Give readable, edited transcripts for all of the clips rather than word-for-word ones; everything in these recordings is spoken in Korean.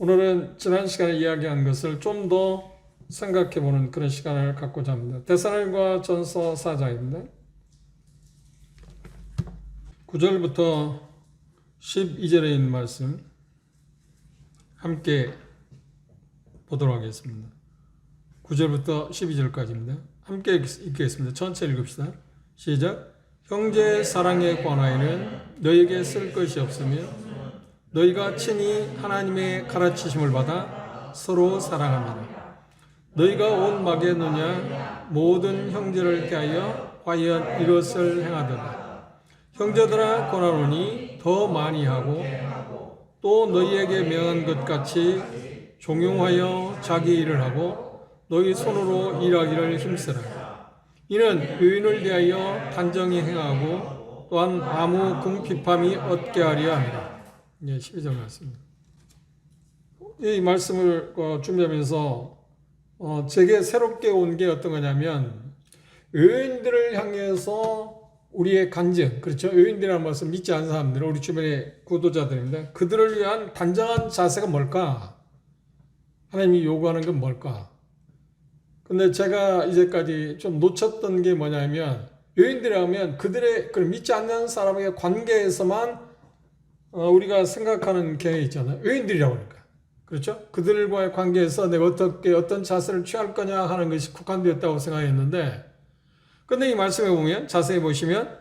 오늘은 지난 시간에 이야기한 것을 좀 더 생각해보는 그런 시간을 갖고자 합니다. 데살로니가 전서 4장입니다. 9절부터 12절에 있는 말씀 함께 보도록 하겠습니다. 9절부터 12절까지입니다. 함께 읽겠습니다. 전체 읽읍시다. 시작. 형제 사랑에 관하여는 너희에게 쓸 것이 없으며 너희가 친히 하나님의 가르치심을 받아 서로 사랑합니다. 너희가 온 마게도냐 모든 형제를 대하여 과연 이것을 행하더라. 형제들아 권하노니 더 많이 하고 또 너희에게 명한 것 같이 종용하여 자기 일을 하고 너희 손으로 일하기를 힘쓰라. 이는 의인을 대하여 단정히 행하고 또한 아무 궁핍함이 얻게 하려 함이라. 12절 말씀입니다. 이 말씀을 준비하면서 제게 새롭게 온 게 어떤 거냐면 의인들을 향해서 우리의 간증, 그렇죠? 의인들이라는 것을 믿지 않는 사람들, 우리 주변의 구도자들입니다. 그들을 위한 단정한 자세가 뭘까? 하나님이 요구하는 건 뭘까? 근데 제가 이제까지 좀 놓쳤던 게 뭐냐면 의인들이라면 그들의 믿지 않는 사람의 관계에서만 우리가 생각하는 경향이 있잖아요. 의인들이라고 하니까. 그렇죠? 그들과의 관계에서 내가 어떤 자세를 취할 거냐 하는 것이 국한되었다고 생각했는데, 근데 이 말씀에 보면, 자세히 보시면,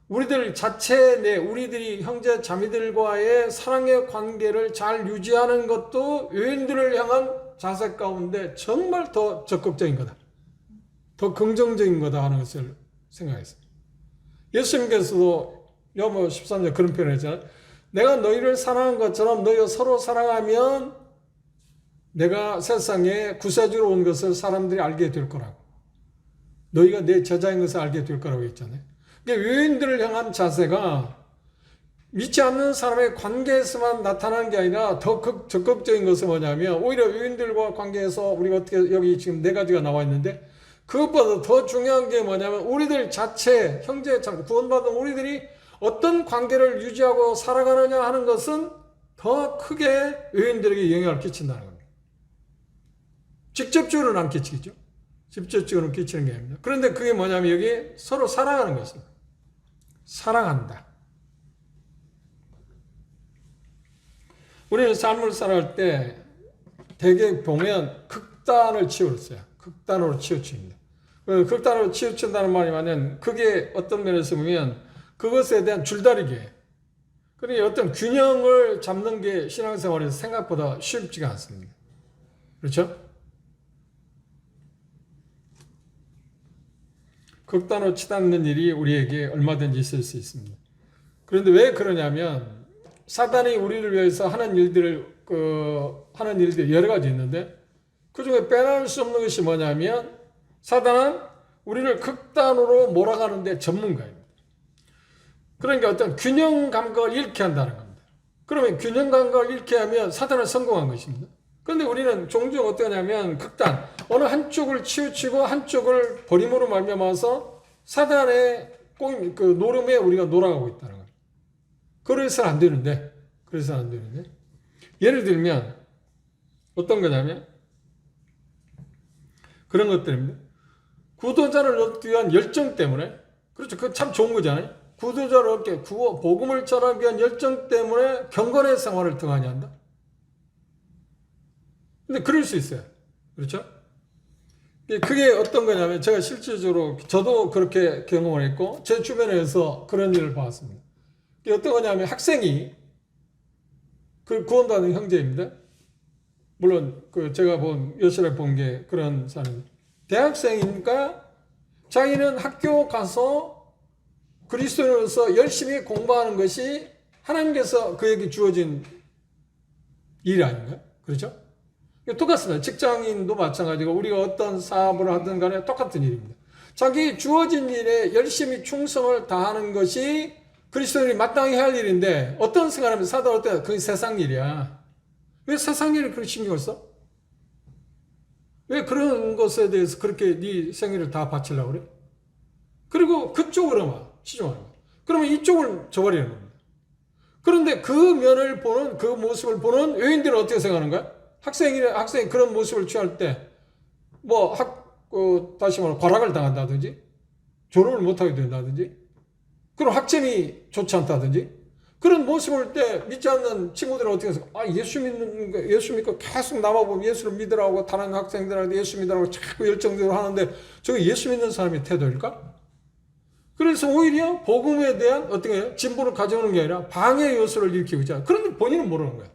우리들 자체 우리들이 형제 자매들과의 사랑의 관계를 잘 유지하는 것도 의인들을 향한 자세 가운데 정말 더 적극적인 거다. 더 긍정적인 거다 하는 것을 생각했어요. 예수님께서도 요한복음 13절 그런 표현을 했잖아요. 내가 너희를 사랑한 것처럼 너희가 서로 사랑하면 내가 세상에 구세주로 온 것을 사람들이 알게 될 거라고. 너희가 내 제자인 것을 알게 될 거라고 했잖아요. 그러니까 의인들을 향한 자세가 믿지 않는 사람의 관계에서만 나타나는 게 아니라 더 적극적인 것은 뭐냐면 오히려 의인들과 관계에서 우리가 어떻게 여기 지금 4가지가 나와 있는데 그것보다 더 중요한 게 뭐냐면 우리들 자체 형제 구원받은 우리들이 어떤 관계를 유지하고 살아가느냐 하는 것은 더 크게 의인들에게 영향을 끼친다는 겁니다. 직접적으로는 안 끼치겠죠. 직접적으로는 끼치는 게 아닙니다. 그런데 그게 뭐냐면 여기 서로 사랑하는 것입니다. 사랑한다. 우리는 삶을 살아갈 때 대개 보면 극단을 치우쳤어요. 극단으로 치우칩니다. 극단으로 치우친다는 말이 뭐냐면 그게 어떤 면에서 보면 그것에 대한 줄다리기예요. 그러니까 어떤 균형을 잡는 게 신앙생활에서 생각보다 쉽지가 않습니다. 그렇죠? 극단으로 치닫는 일이 우리에게 얼마든지 있을 수 있습니다. 그런데 왜 그러냐면 사단이 우리를 위해서 하는 일들이 여러 가지 있는데 그 중에 빼놓을 수 없는 것이 뭐냐면 사단은 우리를 극단으로 몰아가는데 전문가입니다. 그러니까 어떤 균형 감각을 잃게 한다는 겁니다. 그러면 균형 감각을 잃게 하면 사단은 성공한 것입니다. 그런데 우리는 종종 어떠냐면 극단, 어느 한쪽을 치우치고 한쪽을 버림으로 말미암아서 사단의 노름에 우리가 놀아가고 있다는 거예요. 그래서는 안 되는데, 예를 들면 어떤 거냐면 그런 것들입니다. 구도자를 얻기 위한 열정 때문에, 그렇죠. 그거 참 좋은 거잖아요. 구도자를 얻게 복음을 전하기 위한 열정 때문에 경건의 생활을 등한히 한다. 근데 그럴 수 있어요. 그렇죠? 그게 어떤 거냐면 제가 실질적으로 저도 그렇게 경험을 했고 제 주변에서 그런 일을 봤습니다. 그게 어떤 거냐면 학생이 그 구원받은 형제입니다. 물론 제가 여실에 본 게 그런 사람. 대학생이니까 자기는 학교 가서 그리스도인으로서 열심히 공부하는 것이 하나님께서 그에게 주어진 일 아닌가요? 그렇죠? 똑같습니다. 직장인도 마찬가지고 우리가 어떤 사업을 하든 간에 똑같은 일입니다. 자기 주어진 일에 열심히 충성을 다하는 것이 그리스도인이 마땅히 해야 할 일인데 어떤 생각하면 사도 할 때 그게 세상 일이야. 왜 세상 일을 그렇게 신경을 써? 왜 그런 것에 대해서 그렇게 네 생일을 다 바치려고 그래? 그리고 그쪽으로만 치중하는 거야. 그러면 이쪽을 저버리는 겁니다. 그런데 그 면을 보는, 그 모습을 보는 외인들은 어떻게 생각하는 거야? 학생이 그런 모습을 취할 때, 뭐, 다시 말해, 과락을 당한다든지, 졸업을 못하게 된다든지, 그런 학점이 좋지 않다든지, 그런 모습을 볼 때 믿지 않는 친구들은 어떻게 해서, 예수 믿고 계속 나와보면 예수를 믿으라고 다른 학생들한테 예수 믿으라고 자꾸 열정적으로 하는데, 저게 예수 믿는 사람의 태도일까? 그래서 오히려 복음에 대한 어떻게 진보를 가져오는 게 아니라 방해 요소를 일으키고 있잖아. 그런데 본인은 모르는 거야.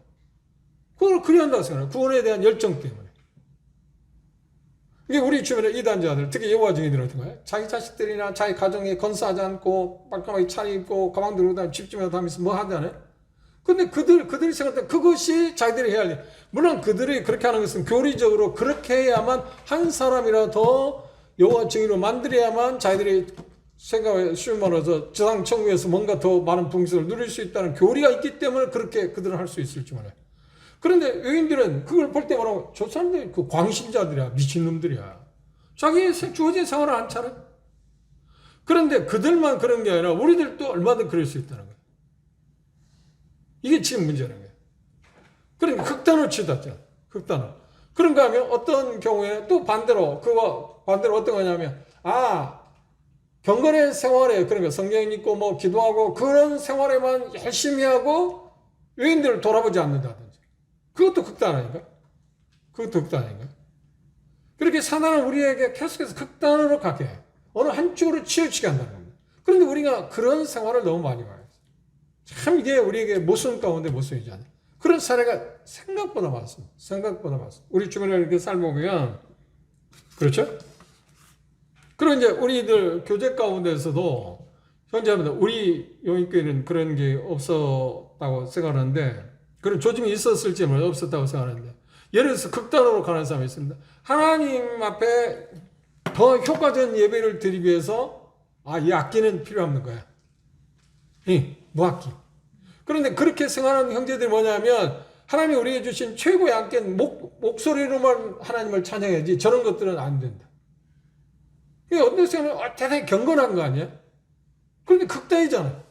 그걸 그리 한다고 생각해. 구원에 대한 열정 때문에. 이게 우리 주변에 이단자들, 특히 여호와 증인들은 어떤 거야? 자기 자식들이나 자기 가정에 건사하지 않고 깔끔하게 차려입고 가방 들고 다니고 집집마다 다니면서 뭐 하잖아요. 근데 그들이 생각할 때 그것이 자기들이 해야 할 일. 물론 그들이 그렇게 하는 것은 교리적으로 그렇게 해야만 한 사람이라도 더 여호와 증인으로 만들어야만 자기들이 생각에 쉬운 말로서 지상 천국에서 뭔가 더 많은 풍성을 누릴 수 있다는 교리가 있기 때문에 그렇게 그들은 할 수 있을지 몰라요. 그런데 외인들은 그걸 볼 때 뭐라고? 저 사람들이 그 광신자들이야. 미친놈들이야. 자기 주어진 생활을 안 차려. 그런데 그들만 그런 게 아니라 우리들도 얼마든지 그럴 수 있다는 거예요. 이게 지금 문제라는 거예요. 그러니까 극단으로 치닫잖아. 극단으로. 그런가 하면 어떤 경우에 또 반대로, 그와 반대로 어떤 거냐면, 경건의 생활에, 그러니까 성경 읽고 뭐 기도하고 그런 생활에만 열심히 하고 외인들을 돌아보지 않는다든지. 그것도 극단 아닌가? 그것도 극단 아닌가? 그렇게 사단은 우리에게 계속해서 극단으로 가게 해요. 어느 한쪽으로 치우치게 한다는 겁니다. 그런데 우리가 그런 생활을 너무 많이 봐요. 참 이게 우리에게 모순 가운데 모순이잖아요. 그런 사례가 생각보다 많습니다. 생각보다 많습니다. 우리 주변에 이렇게 살보면, 그렇죠? 그리고 이제 우리들 교제 가운데서도 현재 우리 용인교회는 그런 게 없었다고 생각하는데, 그런 조짐이 있었을지 모르겠어요. 없었다고 생각하는데, 예를 들어서 극단으로 가는 사람이 있습니다. 하나님 앞에 더 효과적인 예배를 드리기 위해서 이 악기는 필요 없는 거야. 무악기. 그런데 그렇게 생각하는 형제들이 뭐냐면, 하나님이 우리에게 주신 최고의 악기는 목소리로만 하나님을 찬양해야지 저런 것들은 안 된다. 이게 어떤 생각하면 대단히 경건한 거 아니야? 그런데 극단이잖아.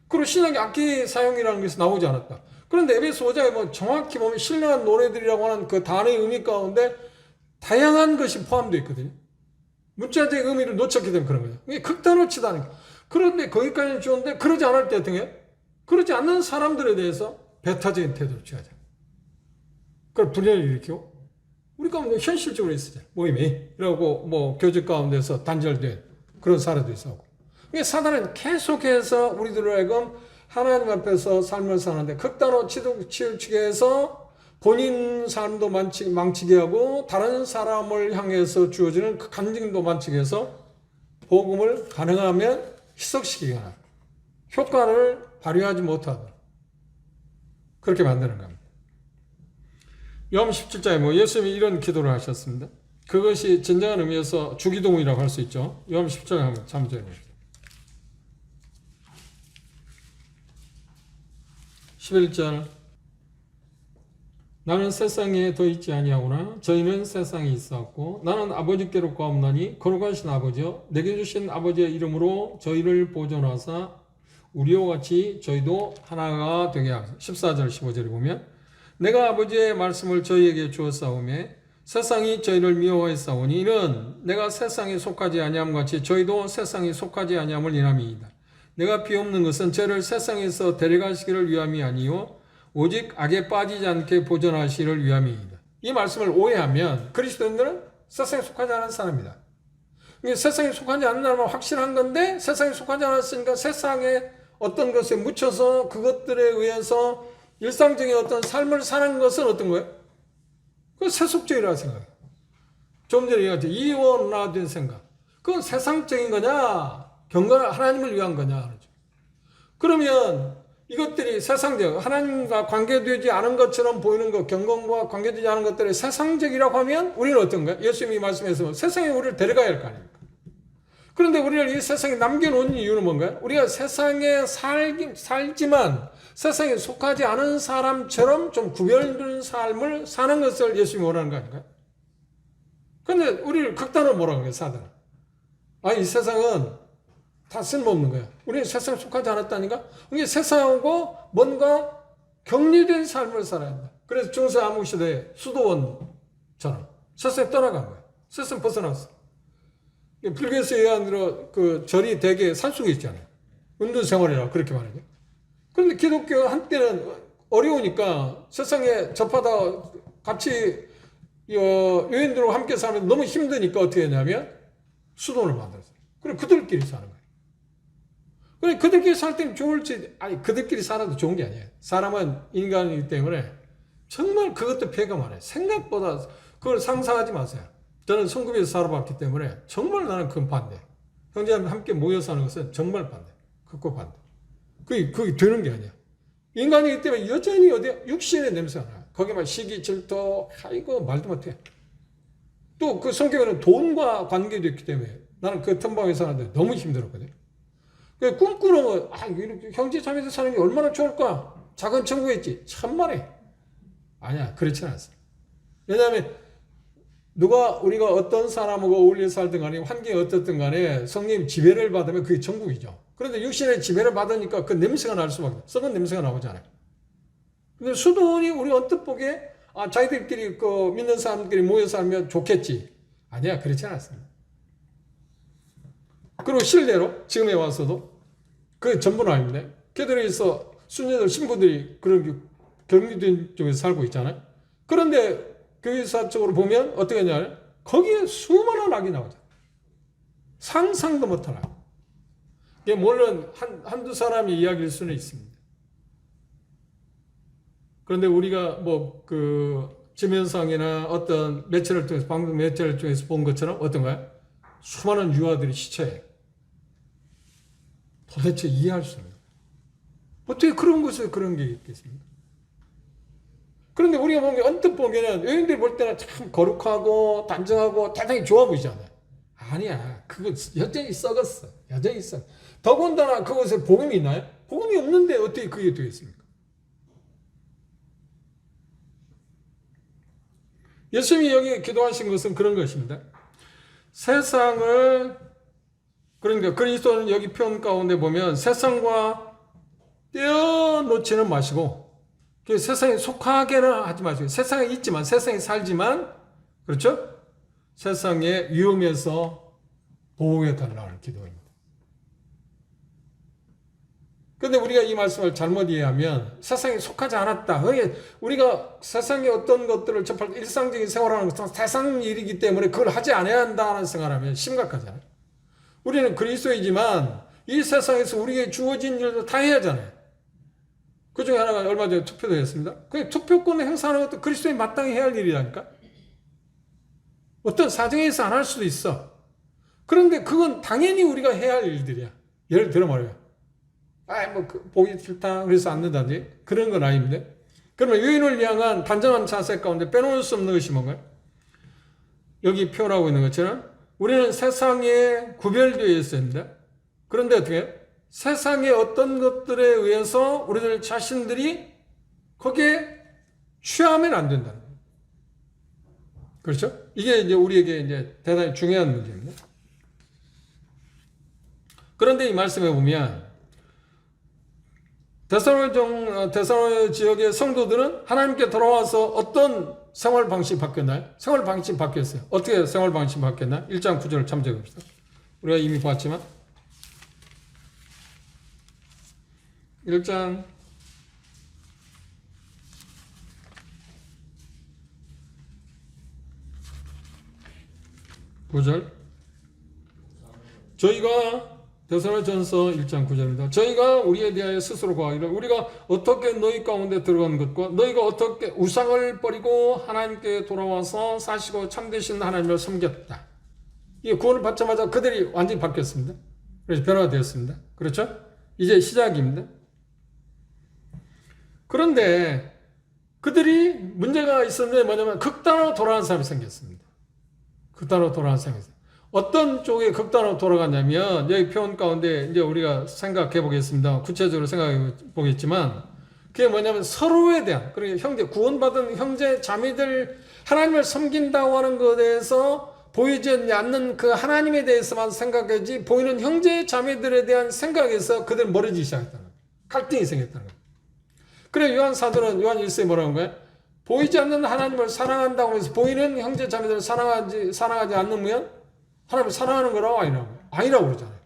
그리고 신약의 악기 사용이라는 것이 나오지 않았다. 그런데 에베소 5장에 뭐 정확히 보면 신령한 노래들이라고 하는 그 단어의 의미 가운데 다양한 것이 포함되어 있거든요. 문자적 의미를 놓쳤기 때문에 그런 거죠. 이게 극단으로 치다는 거. 그런데 거기까지는 좋은데 그러지 않을 때 어떻게? 그러지 않는 사람들에 대해서 배타적인 태도를 취하자. 그걸 분열을 일으키고 우리 가운데 현실적으로 있어요. 모임이. 이라고 뭐 교제 가운데서 단절된 그런 사례도 있었고. 사단은 계속해서 우리들을 하여금 하나님 앞에서 삶을 사는데 극단으로 치우치게 해서 본인 삶도 망치게 하고 다른 사람을 향해서 주어지는 그 간증도 망치게 해서 복음을 가능하면 희석시키게 하는 효과를 발휘하지 못하도록 그렇게 만드는 겁니다. 요한 17장에 뭐 예수님이 이런 기도를 하셨습니다. 그것이 진정한 의미에서 주기도문이라고 할 수 있죠. 요한 17장에 한번 참조해 보십시오. 11절 나는 세상에 더 있지 아니하오나 저희는 세상에 있었고 나는 아버지께로 가옵나니 거룩하신 아버지여 내게 주신 아버지의 이름으로 저희를 보존하사 우리와 같이 저희도 하나가 되게 하소서. 14절 15절에 보면 내가 아버지의 말씀을 저희에게 주었사오매 세상이 저희를 미워하였사오니 이는 내가 세상에 속하지 아니함 같이 저희도 세상에 속하지 아니함을 인함이니이다. 내가 비옵는 것은 저를 세상에서 데려가시기를 위함이 아니요 오직 악에 빠지지 않게 보존하시기를 위함이니이다. 이 말씀을 오해하면 그리스도인들은 세상에 속하지 않은 사람이다. 세상에 속하지 않는 사람은 확실한 건데 세상에 속하지 않았으니까 세상에 어떤 것에 묻혀서 그것들에 의해서 일상적인 어떤 삶을 사는 것은 어떤 거예요? 그건 세속적이라고 생각해요. 좀 전에 얘기했죠. 이원화된 생각. 그건 세상적인 거냐? 경건한 하나님을 위한 거냐? 그러면 이것들이 세상적, 하나님과 관계되지 않은 것처럼 보이는 것, 경건과 관계되지 않은 것들이 세상적이라고 하면 우리는 어떤 거예요? 예수님이 말씀해서 세상에 우리를 데려가야 할 거 아닙니까? 그런데 우리를 이 세상에 남겨놓은 이유는 뭔가요? 우리가 세상에 살지만 세상에 속하지 않은 사람처럼 좀 구별된 삶을 사는 것을 예수님이 원하는 거 아닌가요? 그런데 우리를 극단으로 뭐라고 해요, 사단은? 이 세상은 다 쓸모없는 거야. 우리는 세상에 속하지 않았다니까? 이게 세상하고 뭔가 격리된 삶을 살아야 한다. 그래서 중세 암흑시대에 수도원처럼 세상에 떠나간 거야. 세상 벗어났어. 불교에서 얘기하는 대로 그 절이 대개 산속에 있잖아요. 은둔생활이라고 그렇게 말하죠. 그런데 기독교 한때는 어려우니까 세상에 접하다 같이 여인들과 함께 사는 너무 힘드니까 어떻게 했냐면 수도원을 만들었어요. 그리고 그들끼리 사는 거예요. 그래 그들끼리 살 때는 좋을지, 아니 그들끼리 살아도 좋은 게 아니에요. 사람은 인간이기 때문에 정말 그것도 배가 많아요. 생각보다 그걸 상상하지 마세요. 저는 성급에서 살아봤기 때문에 정말 나는 그건 반대. 형제자매 함께 모여 사는 것은 정말 반대. 극구 반대. 그게 되는 게 아니야. 인간이기 때문에 여전히 육신의 냄새가 나요. 거기만 시기, 질투, 아이고 말도 못해. 또 그 성경에는 돈과 관계도 있기 때문에 나는 그 텀방에 사는데 너무 힘들었거든. 꿈꾸는 거, 이렇게 형제 자매들 사는 게 얼마나 좋을까? 작은 천국에 있지. 참말해. 아니야, 그렇지는 않습니다. 왜냐하면 우리가 어떤 사람하고 어울려 살든 간에 환경이 어떻든 간에 성령 지배를 받으면 그게 천국이죠. 그런데 육신의 지배를 받으니까 그 냄새가 날 수밖에 없어요. 썩은 냄새가 나오잖아요. 근데 수도원이 우리 언뜻 보기에 자기들끼리 그 믿는 사람들끼리 모여 살면 좋겠지. 아니야, 그렇지는 않습니다. 그리고 실례로 지금에 와서도 그 전부는 아닙니다. 걔들에서 순녀들 신부들이 그런 경기도 쪽에서 살고 있잖아요. 그런데 교회사적으로 보면 어떻게 하냐, 거기에 수많은 악이 나오죠. 상상도 못할 악. 이게 물론 한두 사람이 이야기일 수는 있습니다. 그런데 우리가 지면상이나 어떤 매체를 통해서, 방송 매체를 통해서 본 것처럼 어떤가요? 수많은 유아들이 시체에 도대체 이해할 수 없는. 어떻게 그런 곳에 그런 게 있겠습니까? 그런데 우리가 보면 언뜻 보면은 여인들이 볼 때는 참 거룩하고 단정하고 대단히 좋아 보이잖아요. 아니야. 그거 여전히 썩었어. 여전히 썩어. 더군다나 그곳에 복음이 있나요? 복음이 없는데 어떻게 그게 되겠습니까? 예수님이 여기 기도하신 것은 그런 것입니다. 세상을, 그러니까 그리스도는 여기 표현 가운데 보면 세상과 떼어놓지는 마시고, 세상에 속하게는 하지 마시고, 세상에 있지만, 세상에 살지만, 그렇죠? 세상의 위험에서 보호해 달라는 기도입니다. 그런데 우리가 이 말씀을 잘못 이해하면 세상에 속하지 않았다. 우리가 세상의 어떤 것들을 접할 때 일상적인 생활하는 것은 세상 일이기 때문에 그걸 하지 않아야 한다는 생각하면 심각하잖아요. 우리는 그리스도이지만 이 세상에서 우리에게 주어진 일도 다 해야 하잖아요. 그 중에 하나가 얼마 전에 투표도 했습니다. 그 투표권을 행사하는 것도 그리스도에 마땅히 해야 할 일이라니까. 어떤 사정에서 안 할 수도 있어. 그런데 그건 당연히 우리가 해야 할 일들이야. 예를 들어 말이에요. 보기 싫다 그래서 안 된다든지 그런 건 아닙니다. 그러면 유인을 향한 단정한 자세 가운데 빼놓을 수 없는 것이 뭔가요? 여기 표현하고 있는 것처럼 우리는 세상에 구별되어 있어야 합니다. 그런데 어떻게 해요? 세상의 어떤 것들에 의해서 우리들 자신들이 거기에 취하면 안 된다는 거예요. 그렇죠? 이게 이제 우리에게 이제 대단히 중요한 문제입니다. 그런데 이 말씀에 보면 데살로니가 지역의 성도들은 하나님께 돌아와서 어떤 생활 방식이 바뀌었나요? 생활 방식이 바뀌었어요. 어떻게 생활 방식이 바뀌었나? 1장 9절을 참조해 봅시다. 우리가 이미 봤지만 1장 9절 저희가 데살로니가전서 1장 9절입니다. 저희가 우리에 대하여 스스로 고하기를 우리가 어떻게 너희 가운데 들어간 것과 너희가 어떻게 우상을 버리고 하나님께 돌아와서 사시고 참되신 하나님을 섬겼다. 이 구원을 받자마자 그들이 완전히 바뀌었습니다. 그래서 변화가 되었습니다. 그렇죠? 이제 시작입니다. 그런데 그들이 문제가 있었는데 뭐냐면 극단으로 돌아가는 사람이 생겼습니다. 극단으로 돌아가는 사람이 생겼습니다. 어떤 쪽에 극단으로 돌아갔냐면 여기 표현 가운데 이제 우리가 생각해 보겠습니다. 구체적으로 생각해 보겠지만 그게 뭐냐면 서로에 대한, 그러니까 구원받은 형제 자매들 하나님을 섬긴다고 하는 것에 대해서 보이지 않는 그 하나님에 대해서만 생각하지 보이는 형제 자매들에 대한 생각에서 그들 멀어지기 시작했다는 거예요. 갈등이 생겼다는 거예요. 그래 요한 사도는 요한 1서에 뭐라는 거예요? 보이지 않는 하나님을 사랑한다고 해서 보이는 형제 자매들을 사랑하지 않으면 하나님을 사랑하는 거라고 아니라고 그러잖아요.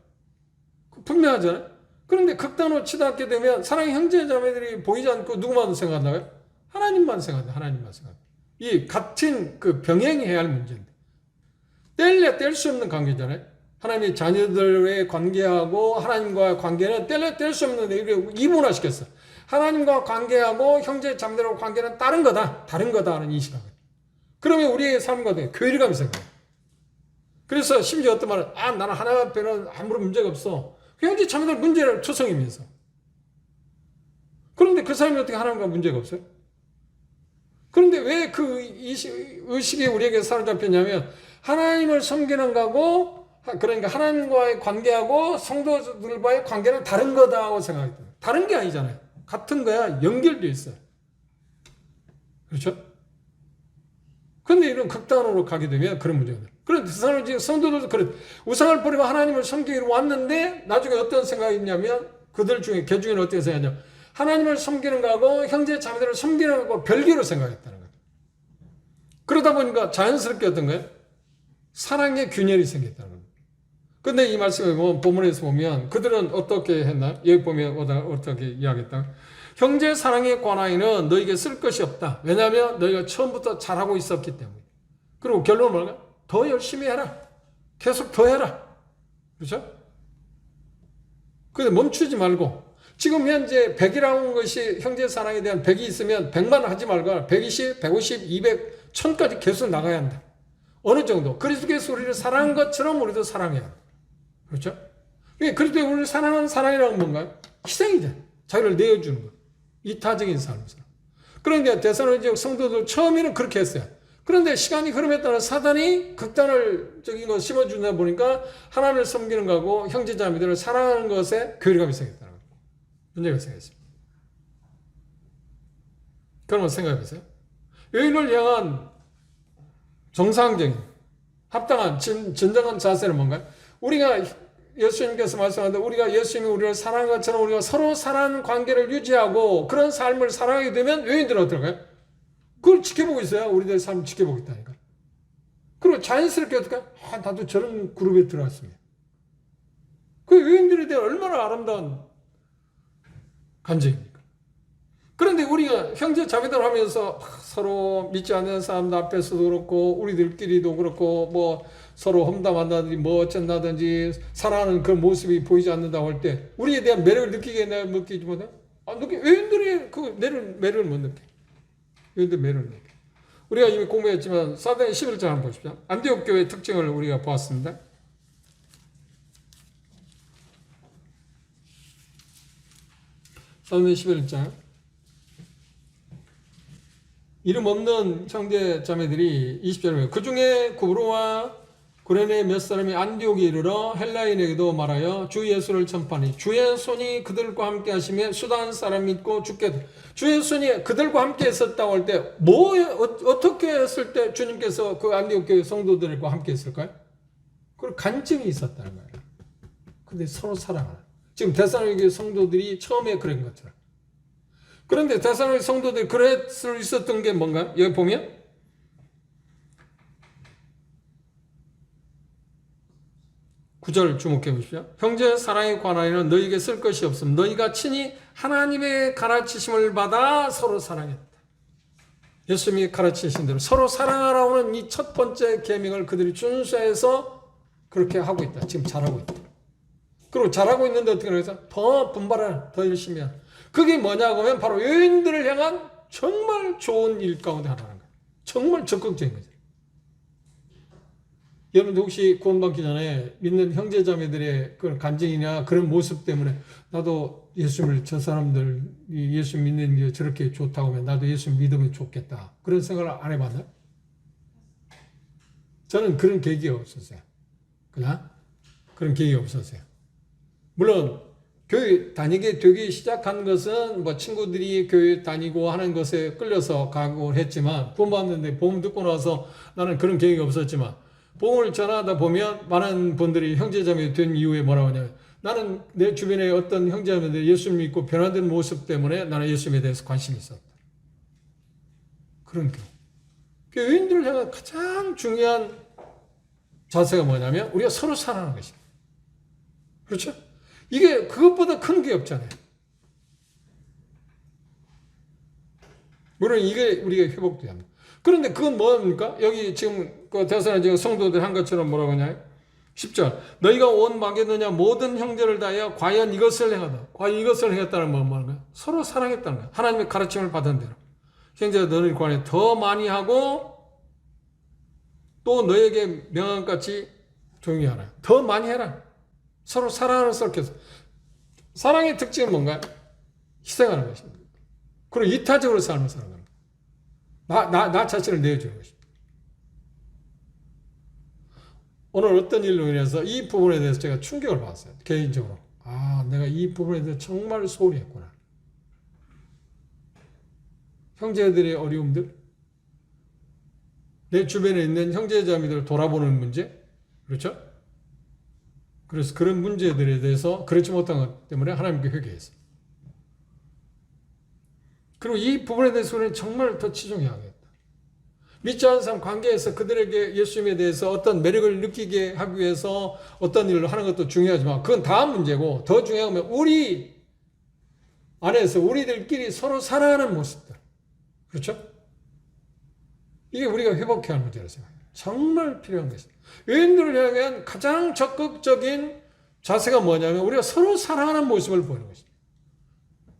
분명하잖아요. 그런데 극단으로 치닫게 되면 사랑의 형제 자매들이 보이지 않고 누구만 생각한다고요? 하나님만 생각한다. 하나님만 생각한다. 이 같은 그 병행해야 할 문제인데 뗄래야 뗄 수 없는 관계잖아요. 하나님의 자녀들의 관계하고 하나님과의 관계는 뗄래야 뗄 수 없는데 이게 이분화시켰어. 하나님과 관계하고 형제 자매들과 관계는 다른 거다라는 인식하고. 그러면 우리의 삶과 괴리감이 생겨요. 그래서 심지어 어떤 말은 나는 하나님 앞에는 아무런 문제가 없어. 형제 자매들 문제를 초성이면서. 그런데 그 사람이 어떻게 하나님과 문제가 없어요? 그런데 왜 그 의식이 우리에게 사로잡혔냐면 하나님을 섬기는 거고 그러니까 하나님과의 관계하고 성도들과의 관계는 다른 거다고 생각했다. 다른 게 아니잖아요. 같은 거야. 연결되어 있어요. 그렇죠? 그런데 이런 극단으로 가게 되면 그런 문제가 돼요. 그런데 성도들도 그래. 우상을 버리고 하나님을 섬기기로 왔는데 나중에 어떤 생각이 있냐면 그들 중에 개 중에는 어떻게 생각하냐면 하나님을 섬기는 거하고 형제 자매들을 섬기는 거하고 별개로 생각했다는 거예요. 그러다 보니까 자연스럽게 어떤 거예요? 사랑의 균열이 생겼다는 거예요. 근데 이 말씀을 보면 본문에서 보면 그들은 어떻게 했나? 여기 보면 어떻게 이야기했다? 형제 사랑에 관하여는 너에게 쓸 것이 없다. 왜냐하면 너희가 처음부터 잘하고 있었기 때문에. 그리고 결론은 뭘까? 더 열심히 해라. 계속 더 해라. 그렇죠? 근데 멈추지 말고 지금 현재 100이라는 것이 형제 사랑에 대한 100이 있으면 100만 하지 말고 120, 150, 200, 1000까지 계속 나가야 한다. 어느 정도. 그리스도께서 우리를 사랑한 것처럼 우리도 사랑해야 한다. 그렇죠? 그리스도의 우리를 사랑하는 사랑이라는 뭔가요? 희생이잖아요. 자기를 내어주는 것. 이타적인 삶에서. 그런데 데살로니가 성도들 처음에는 그렇게 했어요. 그런데 시간이 흐름에 따라 사단이 극단적인 거 심어주다 보니까 하나님을 섬기는 거하고 형제자매들을 사랑하는 것에 괴리감이 생겼다는 거예요. 문제가 생겼습니다. 그러면 생각해보세요. 여인을 향한 정상적인 합당한 진정한 자세는 뭔가요? 우리가 예수님께서 말씀하는데 우리가 예수님이 우리를 사랑한 것처럼 우리가 서로 사랑하는 관계를 유지하고 그런 삶을 살아가게 되면 여인들은 어떨까요? 그걸 지켜보고 있어요. 우리들의 삶을 지켜보고 있다니까. 그리고 자연스럽게 어떨까요? 나도 저런 그룹에 들어갔습니다. 그 여인들에 대한 얼마나 아름다운 간증입니까? 그런데 우리가 형제 자매들 하면서 서로 믿지 않는 사람들 앞에서도 그렇고 우리들끼리도 그렇고 뭐 서로 험담한다든지 뭐 어쩐다든지 사랑하는 그런 모습이 보이지 않는다고 할 때 우리에 대한 매력을 느끼지 못해? 여인들이 그 매력을 못 느껴. 여인들 매력을 느껴. 우리가 이미 공부했지만 사도행 11장 한번 보십시오. 안디옥 교회의 특징을 우리가 보았습니다. 사도행 11장 이름 없는 형제 자매들이 20절에 그 중에 구브로와 구레네 몇 사람이 안디옥에 이르러 헬라인에게도 말하여 주 예수를 전파하니 주의 손이 그들과 함께 하시며 수단 사람 믿고 죽게 주의 손이 그들과 함께 했었다고 할 때 어떻게 했을 때 주님께서 그 안디옥 교회 성도들과 함께 했을까요? 그 간증이 있었다는 거예요. 근데 서로 사랑하는. 지금 데살로니가 성도들이 처음에 그런 것처럼. 그런데 데살로니가 성도들이 그럴 수 있었던 게 뭔가? 여기 보면 9절 주목해 보십시오. 형제 사랑에 관하여는 너희에게 쓸 것이 없음. 너희가 친히 하나님의 가르치심을 받아 서로 사랑했다. 예수님이 가르치신 대로 서로 사랑하라는 이 첫 번째 계명을 그들이 준수해서 그렇게 하고 있다. 지금 잘하고 있다. 그리고 잘하고 있는데 어떻게 해서 더 분발하라. 더 열심히 하라. 그게 뭐냐고 하면 바로 여인들을 향한 정말 좋은 일 가운데 하나라는 거예요. 정말 적극적인 거죠. 여러분들 혹시 구원받기 전에 믿는 형제자매들의 그런 간증이나 그런 모습 때문에 나도 예수님을 저 사람들 예수 믿는 게 저렇게 좋다고 하면 나도 예수 믿으면 좋겠다. 그런 생각을 안 해봤나요? 저는 그런 계기가 없었어요. 그냥 그런 계기가 없었어요. 물론 교회 다니게 되기 시작한 것은 뭐 친구들이 교회 다니고 하는 것에 끌려서 가고 했지만 구원받는데 복음 듣고 나서 나는 그런 계획이 없었지만 복음을 전하다 보면 많은 분들이 형제자매 된 이후에 뭐라고 하냐면 나는 내 주변에 어떤 형제자매들이 예수를 믿고 변화된 모습 때문에 나는 예수님에 대해서 관심이 있었다. 그런 경우. 교인들을 향한 가장 중요한 자세가 뭐냐면 우리가 서로 사랑하는 것입니다. 그렇죠? 이게 그것보다 큰 게 없잖아요. 물론 이게 우리가 회복돼야 합니다. 그런데 그건 뭡니까? 여기 지금 그 대사는 성도들 한 것처럼 뭐라고 하냐? 10절. 너희가 온 마게도냐 모든 형제를 다하여 과연 이것을 행하다. 과연 이것을 행했다는 건 뭐는 서로 사랑했다는 거야. 하나님의 가르침을 받은 대로. 형제가 너희를 관해 더 많이 하고 또 너에게 명한 같이 조용히 하라. 더 많이 해라. 서로 사랑하는 썰켜서. 사랑의 특징은 뭔가? 희생하는 것입니다. 그리고 이타적으로 삶을 사는 겁니다. 나 자신을 내어주는 것입니다. 오늘 어떤 일로 인해서 이 부분에 대해서 제가 충격을 받았어요. 개인적으로. 내가 이 부분에 대해서 정말 소홀히 했구나. 형제들의 어려움들, 내 주변에 있는 형제자매들을 돌아보는 문제, 그렇죠? 그래서 그런 문제들에 대해서 그렇지 못한 것 때문에 하나님께 회개했어요. 그리고 이 부분에 대해서 우리는 정말 더 치중해야겠다. 믿지 않는 사람 관계에서 그들에게 예수님에 대해서 어떤 매력을 느끼게 하기 위해서 어떤 일을 하는 것도 중요하지만 그건 다음 문제고 더 중요한 건 우리 안에서 우리들끼리 서로 사랑하는 모습들. 그렇죠? 이게 우리가 회복해야 할 문제라고 생각해요. 정말 필요한 것입니다. 여인들을 향한 가장 적극적인 자세가 뭐냐면 우리가 서로 사랑하는 모습을 보이는 것입니다.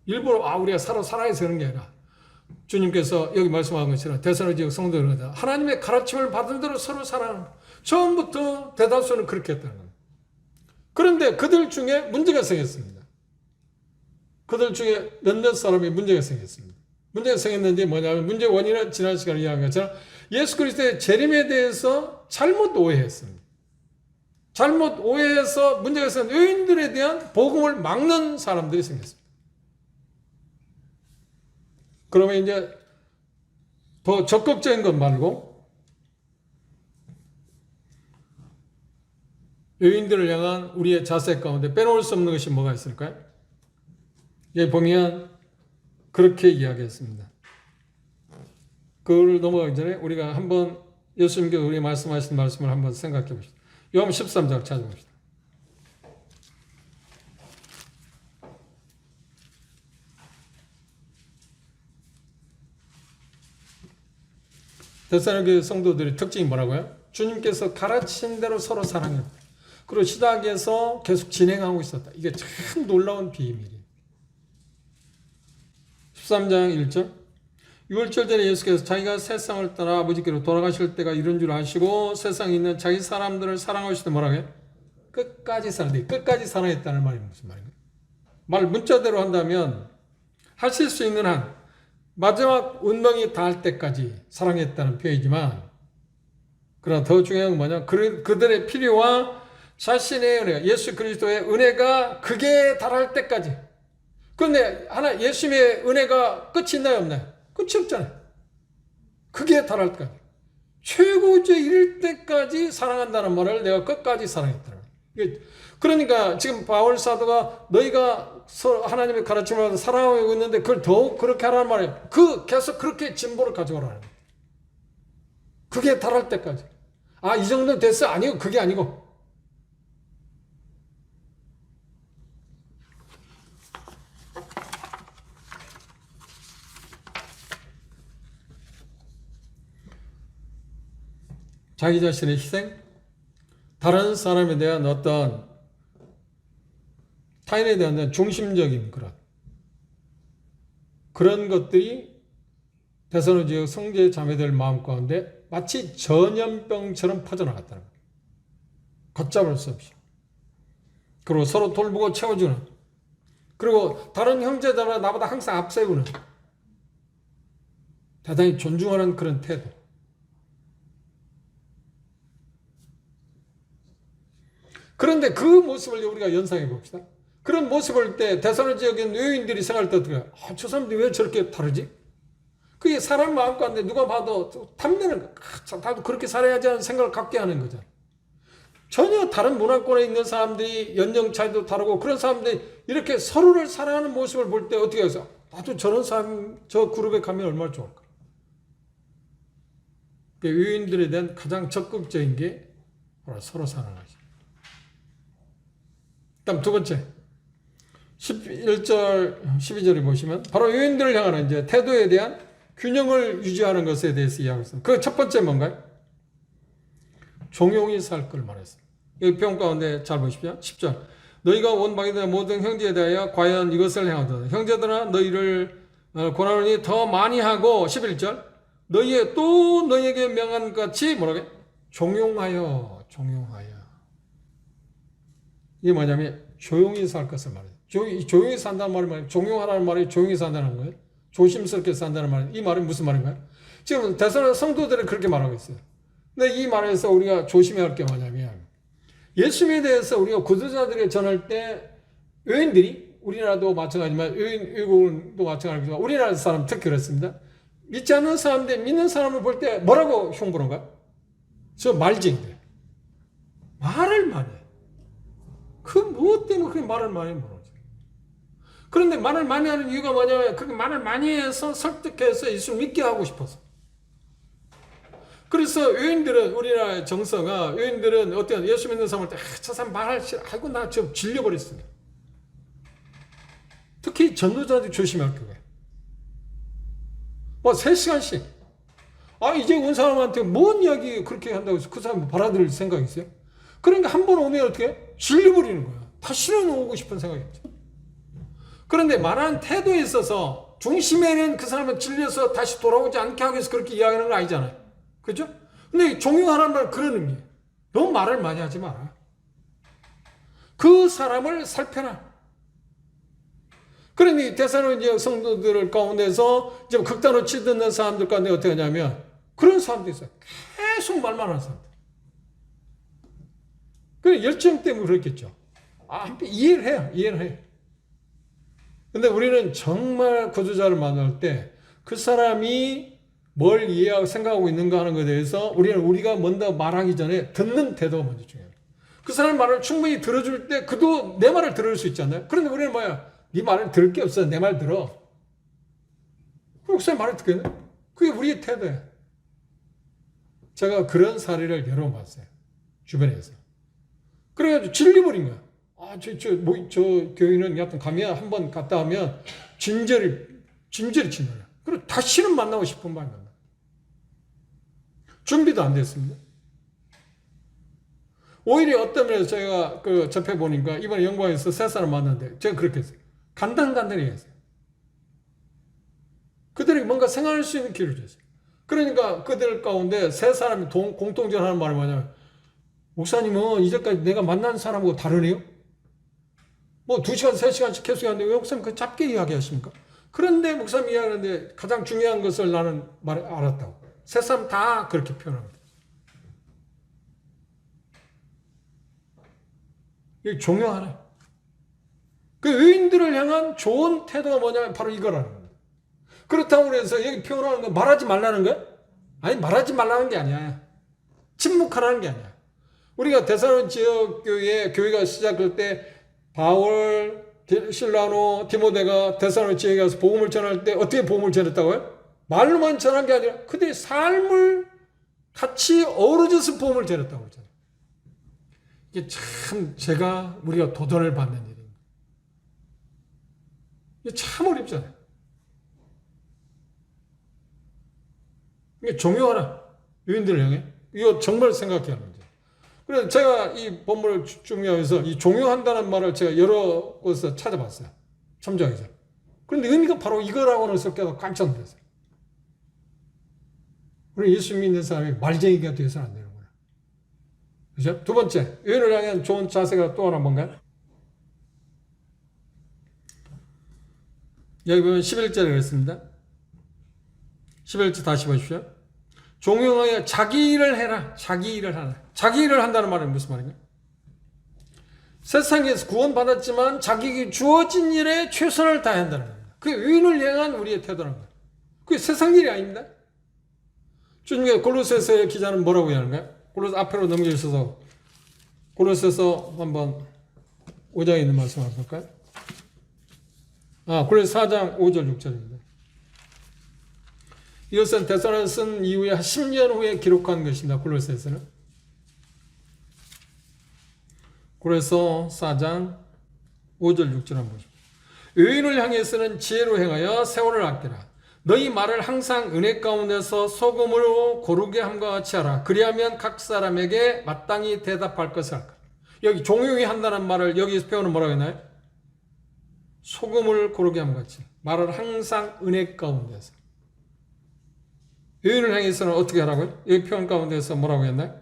일부러 우리가 서로 사랑해서 그런 게 아니라 주님께서 여기 말씀한 것처럼 데살로니가 성도들은 하나님의 가르침을 받은 대로 서로 사랑하는 것. 처음부터 대다수는 그렇게 했다는 겁니다. 그런데 그들 중에 문제가 생겼습니다. 그들 중에 몇몇 사람이 문제가 생겼습니다. 문제가 생겼는지 뭐냐면 문제 원인은 지난 시간에 이야기한 것처럼 예수 그리스도의 재림에 대해서 잘못 오해했습니다. 잘못 오해해서 문제가 생긴 여인들에 대한 복음을 막는 사람들이 생겼습니다. 그러면 이제 더 적극적인 것 말고 여인들을 향한 우리의 자세 가운데 빼놓을 수 없는 것이 뭐가 있을까요? 여기 보면 그렇게 이야기했습니다. 그걸 넘어가기 전에 우리가 한번 예수님께서 우리 말씀하신 말씀을 한번 생각해 봅시다. 요한복음 13장 찾아봅시다. 데살로니가 성도들의 특징이 뭐라고요? 주님께서 가르친 대로 서로 사랑했다. 그리고 시작에서 계속 진행하고 있었다. 이게 참 놀라운 비밀이에요. 13장 1절. 6월절 전에 예수께서 자기가 세상을 떠나 아버지께로 돌아가실 때가 이런 줄 아시고 세상에 있는 자기 사람들을 사랑하실 때 뭐라고 해요? 끝까지 사랑했다. 끝까지 사랑했다는 말이 무슨 말인가요? 말 문자대로 한다면 하실 수 있는 한 마지막 운명이 닿을 때까지 사랑했다는 표현이지만 그러나 더 중요한 건 뭐냐? 그들의 필요와 자신의 은혜가 예수 그리스도의 은혜가 극에 달할 때까지. 그런데 예수님의 은혜가 끝이 있나요 없나요? 끝이 없잖아요. 극에 달할 때까지. 최고조에 이를 때까지 사랑한다는 말을 내가 끝까지 사랑했다는 거예요. 그러니까 지금 바울 사도가 너희가 하나님의 가르침을 받아 사랑하고 있는데 그걸 더욱 그렇게 하라는 말이에요. 계속 그렇게 진보를 가져오라는 거예요. 그게 달할 때까지. 이 정도 됐어? 아니고 그게 아니고. 자기 자신의 희생, 다른 사람에 대한 어떤 타인에 대한 중심적인 그런 것들이 데살로니가 형제 자매들 마음 가운데 마치 전염병처럼 퍼져나갔다는 거예요. 걷잡을 수 없이. 그리고 서로 돌보고 채워주는. 그리고 다른 형제들은 나보다 항상 앞세우는. 대단히 존중하는 그런 태도. 그런데 그 모습을 우리가 연상해 봅시다. 그런 모습을 때 데살로니가 지역의 여인들이 생각할 때 어떻게 해요? 저 사람들이 왜 저렇게 다르지? 그게 사람 마음 가운데 누가 봐도 탐내는 거야. 나도 그렇게 살아야지 하는 생각을 갖게 하는 거잖아. 전혀 다른 문화권에 있는 사람들이 연령 차이도 다르고 그런 사람들이 이렇게 서로를 사랑하는 모습을 볼 때 어떻게 해서 나도 저런 사람 저 그룹에 가면 얼마나 좋을까. 유인들에 대한 가장 적극적인 게 바로 서로 사랑하지. 다음 두 번째 11절 12절에 보시면 바로 유인들을 향하는 이제 태도에 대한 균형을 유지하는 것에 대해서 이야기하고 있습니다. 그 첫 번째 뭔가요? 종용이 살 걸 말했어요. 여기 표현 가운데 잘 보십시오. 10절. 너희가 원방이든 모든 형제에 대하여 과연 이것을 행하도다. 형제들아 너희를 고난하니 더 많이 하고 11절. 너희에게 명한 같이 뭐라고 해? 종용하여. 이게 뭐냐면 조용히 살 것을 말해요. 조용히 산다는 말이 뭐예요? 종용하라는 말이 조용히 산다는 거예요. 조심스럽게 산다는 말이에요. 이 말이 무슨 말인가요? 지금 대선의 성도들은 그렇게 말하고 있어요. 근데 이 말에서 우리가 조심해야 할 게 뭐냐면 예수님에 대해서 우리가 구도자들에게 전할 때 의인들이 우리나라도 마찬가지지만 외국도 마찬가지지만 우리나라 사람 특히 그렇습니다. 믿지 않는 사람들 믿는 사람을 볼 때 뭐라고 흉보는가? 저 말쟁이들. 말을 많이 해. 그 무엇 때문에 그렇게 말을 많이 모르지? 그런데 말을 많이 하는 이유가 뭐냐면 그렇게 말을 많이 해서 설득해서 예수 믿게 하고 싶어서. 그래서 외인들은 우리나라의 정서가 외인들은 어때요? 예수 믿는 사람을 때 저 사람 말할 줄 알고 나 지금 질려버렸습니다. 특히 전도자들이 조심할 거예요. 뭐 3시간씩 이제 온 사람한테 뭔 이야기 그렇게 한다고 해서 그 사람 받아들일 생각이 있어요? 그러니까 한 번 오면 어떻게 해? 질려버리는 거야. 다시는 오고 싶은 생각이 없죠. 그런데 말하는 태도에 있어서 중심에는 그 사람은 질려서 다시 돌아오지 않게 하기 위해서 그렇게 이야기하는 건 아니잖아요. 그죠? 근데 종용하라는 말은 그런 의미예요. 너무 말을 많이 하지 마라. 그 사람을 살펴라. 그러니 대사로니아 성도들 가운데서 이제 극단으로 치듣는 사람들 가운데 어떻게 하냐면 그런 사람들이 있어요. 계속 말만 하는 사람들. 그 열정 때문에 그렇겠죠. 이해를 해요. 근데 우리는 정말 구주자를 만날 때 그 사람이 뭘 이해하고 생각하고 있는가 하는 것에 대해서 우리가 먼저 말하기 전에 듣는 태도가 먼저 중요해요. 그 사람 말을 충분히 들어줄 때 그도 내 말을 들을 수 있잖아요. 그런데 우리는 뭐야? 네 말을 들을 게 없어. 내 말 들어. 그 사람 말을 듣겠네? 그게 우리의 태도예요. 제가 그런 사례를 여러 번 봤어요. 주변에서. 그래가지고 질려버린 거야. 저 교인은 여하튼 가면 한번 갔다 하면 진절이 친다. 그리고 다시는 만나고 싶은 마음이 안 나. 준비도 안 됐습니다. 오히려 어떤 면에서 제가 접해보니까 이번에 영광에서 세 사람 만났는데 제가 그렇게 했어요. 간단히 했어요. 그들에게 뭔가 생각할 수 있는 기회를 줬어요. 그러니까 그들 가운데 세 사람이 공통적으로 하는 말이 뭐냐면 목사님은 이제까지 내가 만난 사람하고 다르네요? 뭐 2시간, 3시간씩 계속 하는데 왜 목사님 그 짧게 이야기하십니까? 그런데 목사님 이야기하는데 가장 중요한 것을 나는 알았다고. 세 사람 다 그렇게 표현합니다. 이게 종용하네. 그 의인들을 향한 좋은 태도가 뭐냐면 바로 이거라는 거예요. 그렇다고 해서 여기 표현하는 건 말하지 말라는 거야? 아니 말하지 말라는 게 아니야. 침묵하라는 게 아니야. 우리가 데살로니가 지역 교회가 시작할 때 바울, 실라노, 디모데가 데살로니가 지역에 가서 복음을 전할 때 어떻게 복음을 전했다고요? 말로만 전한 게 아니라 그들의 삶을 같이 어우러져서 복음을 전했다고 했잖아요. 이게 참 우리가 도전을 받는 일입니다. 이게 참 어렵잖아요. 이게 종용하라. 유인들을 향해. 이거 정말 생각해야 합니다. 그래서 제가 이 본문을 중요해서 이 종용한다는 말을 제가 여러 곳에서 찾아봤어요. 첨정해서. 그런데 의미가 바로 이거라고는 섞여서 깜짝 놀랐어요. 우리 예수 믿는 사람이 말쟁이가 되어서는 안 되는구나. 그죠? 두 번째, 의인을 향한 좋은 자세가 또 하나 뭔가요? 여기 보면 11절에 그랬습니다. 11절 다시 보십시오. 종용하여 자기 일을 해라. 자기 일을 하라. 자기 일을 한다는 말은 무슨 말인가요? 세상에서 구원받았지만 자기에게 주어진 일에 최선을 다해야 한다는 겁니다. 그게 의인을 향한 우리의 태도라는 거예요. 그게 세상 일이 아닙니다. 주님의 골로새서의 기자는 뭐라고 하는가요? 골로새 앞으로 넘겨주셔서 골로새서 한번 5장에 있는 말씀 한번 볼까요? 골로새 4장 5절 6절입니다. 이것은 데살로니가에 쓴 이후에 10년 후에 기록한 것입니다. 골로새서는. 골로새 4장 5절 6절 한번 보십시오. 의인을 향해서는 지혜로 행하여 세월을 아끼라. 너희 말을 항상 은혜 가운데서 소금으로 고르게 함과 같이 하라. 그리하면 각 사람에게 마땅히 대답할 것을 할까. 여기 종용이 한다는 말을 여기서 표현은 뭐라고 했나요? 소금을 고르게 함과 같이. 말을 항상 은혜 가운데서. 의인을 향해서는 어떻게 하라고요? 여기 표현 가운데서 뭐라고 했나요?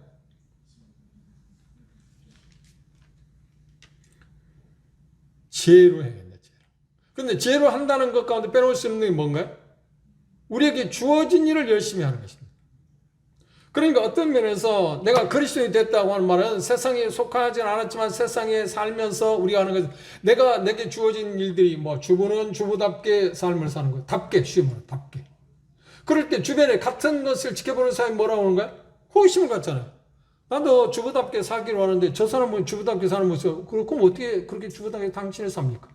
지혜로 해야겠네. 그런데 지혜로 한다는 것 가운데 빼놓을 수 없는 게 뭔가요? 우리에게 주어진 일을 열심히 하는 것입니다. 그러니까 어떤 면에서 내가 그리스도인이 됐다고 하는 말은 세상에 속하지 않았지만 세상에 살면서 우리가 하는 것은 내게 주어진 일들이 뭐 주부는 주부답게 삶을 사는 거예요. 답게, 쉬운 답게. 그럴 때 주변에 같은 것을 지켜보는 사람이 뭐라고 하는 거야? 호기심을 갖잖아요. 나도 주부답게 살기로 하는데 저 사람은 주부답게 사는 모습, 그럼 어떻게 그렇게 주부답게 당신을 삽니까?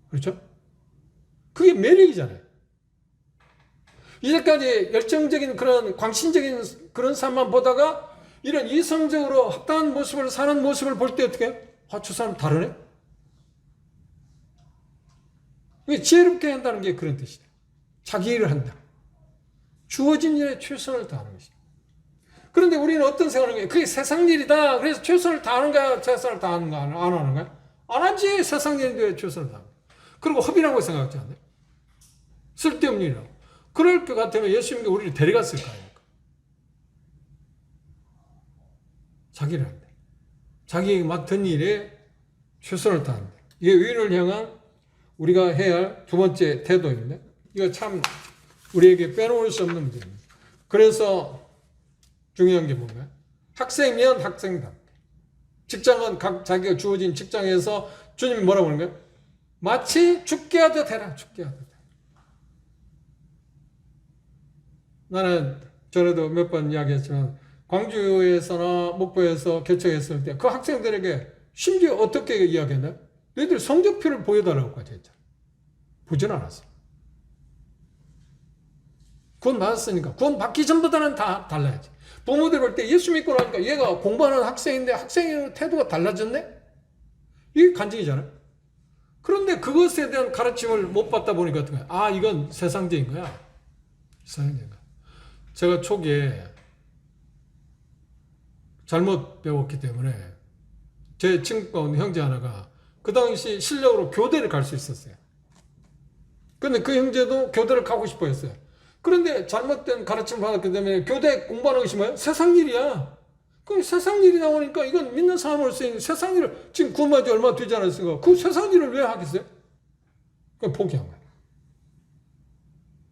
그렇죠? 그게 매력이잖아요. 이제까지 열정적인 그런 광신적인 그런 삶만 보다가 이런 이성적으로 합당한 모습을 사는 모습을 볼 때 어떻게 해요? 저 사람 다르네? 지혜롭게 한다는 게 그런 뜻이다. 자기 일을 한다. 주어진 일에 최선을 다하는 것이다. 그런데 우리는 어떤 생각을 하는 거예요? 그게 세상 일이다. 그래서 최선을 다하는가, 최선을 다하는가, 안 하는가? 안 하지. 세상 일인데 최선을 다하는 거야. 그리고 허비라고 생각하지 않아요? 쓸데없는 일이라고. 그럴 것 같으면 예수님이 우리를 데려갔을 거 아닙니까? 자기를 한다. 자기에게 맡은 일에 최선을 다한다. 이게 의인을 향한 우리가 해야 할 두 번째 태도입니다. 이거 참 우리에게 빼놓을 수 없는 문제입니다. 그래서 중요한 게 뭔가요? 학생이면 학생답게. 직장은 각 자기가 주어진 직장에서 주님이 뭐라고 하는 거예요? 마치 죽게 하듯 해라. 죽게 하듯 해라. 나는 전에도 몇 번 이야기했지만 광주에서나 목포에서 개척했을 때 그 학생들에게 심지어 어떻게 이야기했나요? 너희들 성적표를 보여달라고까지 했잖아. 보진 않았어. 구원 받았으니까 구원 받기 전보다는 다 달라야지. 부모들 볼 때 예수 믿고 나니까 얘가 공부하는 학생인데 학생의 태도가 달라졌네? 이게 간증이잖아요. 그런데 그것에 대한 가르침을 못 받다 보니까 어떻게 해요? 이건 세상적인 거야. 세상적인 거야. 제가 초기에 잘못 배웠기 때문에 제 친구 가운데 형제 하나가 그 당시 실력으로 교대를 갈 수 있었어요. 근데 그 형제도 교대를 가고 싶어 했어요. 그런데 잘못된 가르침을 받았기 때문에 교대 공부하는 것이 뭐예요? 세상 일이야. 그럼 세상 일이 나오니까 이건 믿는 사람으로서 세상 일을 지금 구원받은 지 얼마 되지 않았으니까 그 세상 일을 왜 하겠어요? 그냥 포기한 거예요.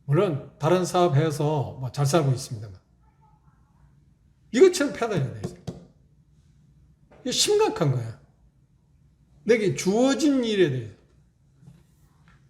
물론 다른 사업해서 잘 살고 있습니다만 이것처럼 패단해야 돼요. 이게 심각한 거야. 내게 주어진 일에 대해서.